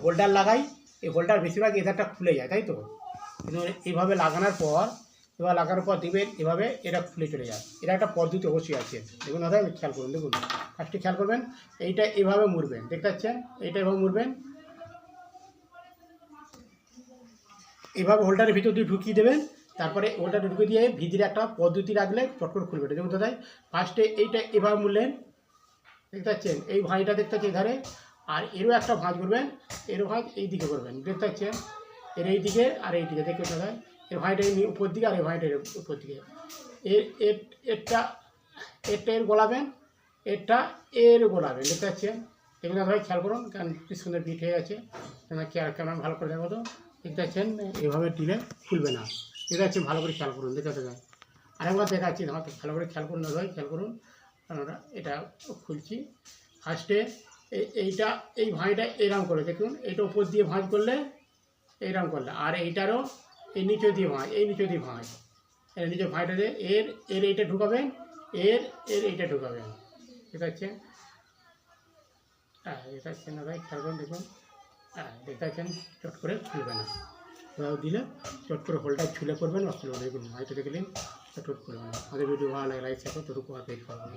Holder লাগাই, এই holder বেশিরভাগ এধারটা খুলে যায়, তাই তো? কিন্তু এইভাবে লাগানোর পর দেখবেন এভাবে এটা খুলে চলে যায়। এটা একটা পদ্ধতি অবশ্যই আছে, দেখুন দাদা খেয়াল করুন। দেখুন ফার্স্টে খেয়াল করবেন, এইটা এভাবে মুড়বেন, দেখতে পাচ্ছেন? এইটা এভাবে মুড়বেন, এভাবে হোল্ডারের ভিতর দিয়ে ঢুকিয়ে দেবেন। তারপরে হোল্ডারে ঢুকিয়ে দিয়ে ভিতরে একটা পদ্ধতি রাখলে চট করে খুলবে। দেখুন দাদা ফার্স্টে এইটা এভাবে মুড়লেন, দেখতে পাচ্ছেন? এই ভাঁজটা দেখতে পাচ্ছেন এধারে, আর এরও একটা ভাঁজ করবেন, এরও ভাঁজ এই দিকে করবেন, দেখতে পাচ্ছেন? এর এই দিকে আর এই দিকে, দেখতে দাদা এর ভাঁজটা উপর দিকে আর এই ভাঁজটা এর উপর দিকে। এরটা এর গোলাবেন, এরটা এর গোলাবেন, দেখতে পাচ্ছেন? এগুলো ভাই খেয়াল করুন, কারণ কি সুন্দর পিঠ হয়ে গেছে। কেমন ভালো করে দেখো তো, দেখতে পাচ্ছেন? এভাবে দিলে খুলবে না, দেখতে পাচ্ছেন? ভালো করে খেয়াল করুন, দেখতে পাচ্ছেন? আরেকবার দেখাচ্ছি, আমাকে ভালো করে খেয়াল করুন ভাই, খেয়াল করুন। আমরা এটা খুলছি। ফার্স্টে এইটা এই ভাঁজটা এরকম করে দেখুন, এইটা উপর দিয়ে ভাঁজ করলে এইরকম করলে, আর এইটারও এই নিচে দিয়ে ভাঁজ, এই নিচে দিয়ে ভাঁজ, এর নিচে ভাঁজটা দিয়ে এর এইটা ঢুকাবেন, এর এইটা ঢুকাবেন, ঠিক আছে? হ্যাঁ, এটা হচ্ছে না ভাই, খেয়াল করুন, দেখুন। হ্যাঁ, দেখতে পাচ্ছেন? চট করে খুলবে না, দিলে চট করে হোলটা ছুলে করবেন, অসুবিধা দেখুন ভাইটা দেখলেন চট করে খুলবে না। আমাদের ভিডিও ভালো লাগে লাইক শেয়ার করুন, ততটুকু আর পেজ করবেন।